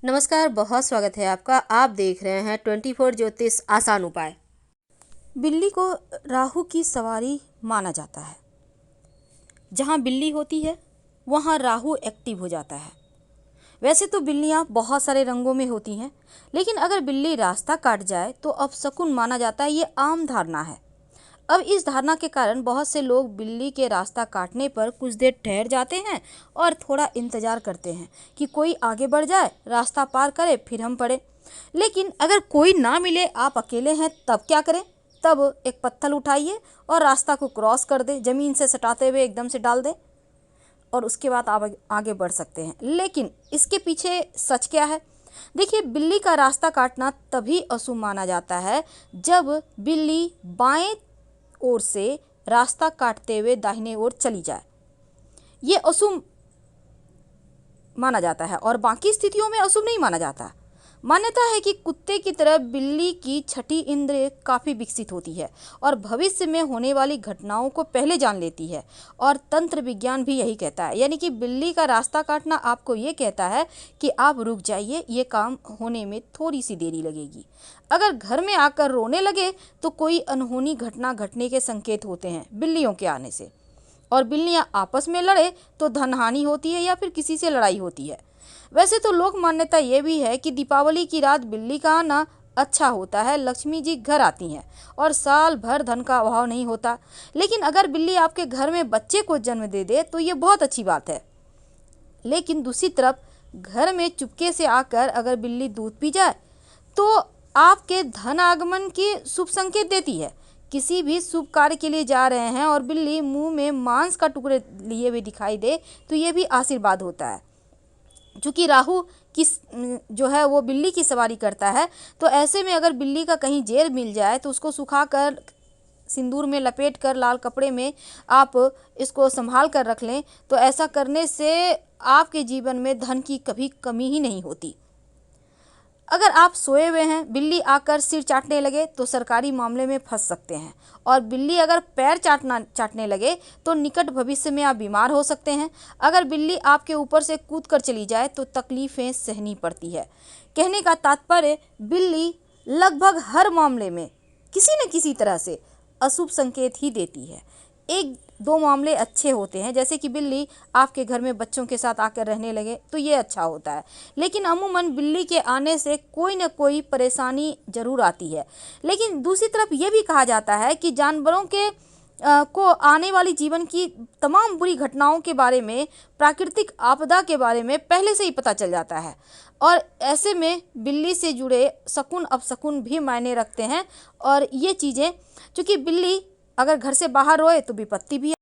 नमस्कार, बहुत स्वागत है आपका। आप देख रहे हैं 24 ज्योतिष आसान उपाय। बिल्ली को राहु की सवारी माना जाता है। जहाँ बिल्ली होती है वहाँ राहु एक्टिव हो जाता है। वैसे तो बिल्लियाँ बहुत सारे रंगों में होती हैं, लेकिन अगर बिल्ली रास्ता काट जाए तो अपशकुन माना जाता है। ये आम धारणा है। अब इस धारणा के कारण बहुत से लोग बिल्ली के रास्ता काटने पर कुछ देर ठहर जाते हैं और थोड़ा इंतजार करते हैं कि कोई आगे बढ़ जाए, रास्ता पार करे, फिर हम पढ़ें। लेकिन अगर कोई ना मिले, आप अकेले हैं, तब क्या करें? तब एक पत्थर उठाइए और रास्ता को क्रॉस कर दें, ज़मीन से सटाते हुए एकदम से डाल दें और उसके बाद आप आगे बढ़ सकते हैं। लेकिन इसके पीछे सच क्या है? देखिए, बिल्ली का रास्ता काटना तभी अशुभ माना जाता है जब बिल्ली बाएं ओर से रास्ता काटते हुए दाहिने ओर चली जाए। ये अशुभ माना जाता है और बाकी स्थितियों में अशुभ नहीं माना जाता। मान्यता है कि कुत्ते की तरह बिल्ली की छठी इंद्रिय काफ़ी विकसित होती है और भविष्य में होने वाली घटनाओं को पहले जान लेती है, और तंत्र विज्ञान भी यही कहता है। यानी कि बिल्ली का रास्ता काटना आपको ये कहता है कि आप रुक जाइए, ये काम होने में थोड़ी सी देरी लगेगी। अगर घर में आकर रोने लगे तो कोई अनहोनी घटना घटने के संकेत होते हैं बिल्लियों के आने से। और बिल्लियां आपस में लड़े तो धन हानि होती है या फिर किसी से लड़ाई होती है। वैसे तो लोक मान्यता ये भी है कि दीपावली की रात बिल्ली का आना अच्छा होता है, लक्ष्मी जी घर आती हैं और साल भर धन का अभाव नहीं होता। लेकिन अगर बिल्ली आपके घर में बच्चे को जन्म दे दे तो ये बहुत अच्छी बात है। लेकिन दूसरी तरफ घर में चुपके से आकर अगर बिल्ली दूध पी जाए तो आपके धन आगमन की शुभ संकेत देती है। किसी भी शुभ कार्य के लिए जा रहे हैं और बिल्ली मुंह में मांस का टुकड़े लिए हुए दिखाई दे तो ये भी आशीर्वाद होता है। चूँकि राहु की जो है वो बिल्ली की सवारी करता है, तो ऐसे में अगर बिल्ली का कहीं जेर मिल जाए तो उसको सुखाकर सिंदूर में लपेट कर लाल कपड़े में आप इसको संभाल कर रख लें, तो ऐसा करने से आपके जीवन में धन की कभी कमी ही नहीं होती। अगर आप सोए हुए हैं, बिल्ली आकर सिर चाटने लगे तो सरकारी मामले में फंस सकते हैं, और बिल्ली अगर पैर चाटने लगे तो निकट भविष्य में आप बीमार हो सकते हैं। अगर बिल्ली आपके ऊपर से कूद कर चली जाए तो तकलीफ़ें सहनी पड़ती है। कहने का तात्पर्य, बिल्ली लगभग हर मामले में किसी न किसी तरह से अशुभ संकेत ही देती है। एक दो मामले अच्छे होते हैं, जैसे कि बिल्ली आपके घर में बच्चों के साथ आकर रहने लगे तो ये अच्छा होता है। लेकिन अमूमन बिल्ली के आने से कोई न कोई परेशानी जरूर आती है। लेकिन दूसरी तरफ ये भी कहा जाता है कि जानवरों के को आने वाली जीवन की तमाम बुरी घटनाओं के बारे में, प्राकृतिक आपदा के बारे में पहले से ही पता चल जाता है, और ऐसे में बिल्ली से जुड़े शकुन अपशकुन भी मायने रखते हैं। और ये चीज़ें, चूँकि बिल्ली अगर घर से बाहर रोए तो विपत्ति भी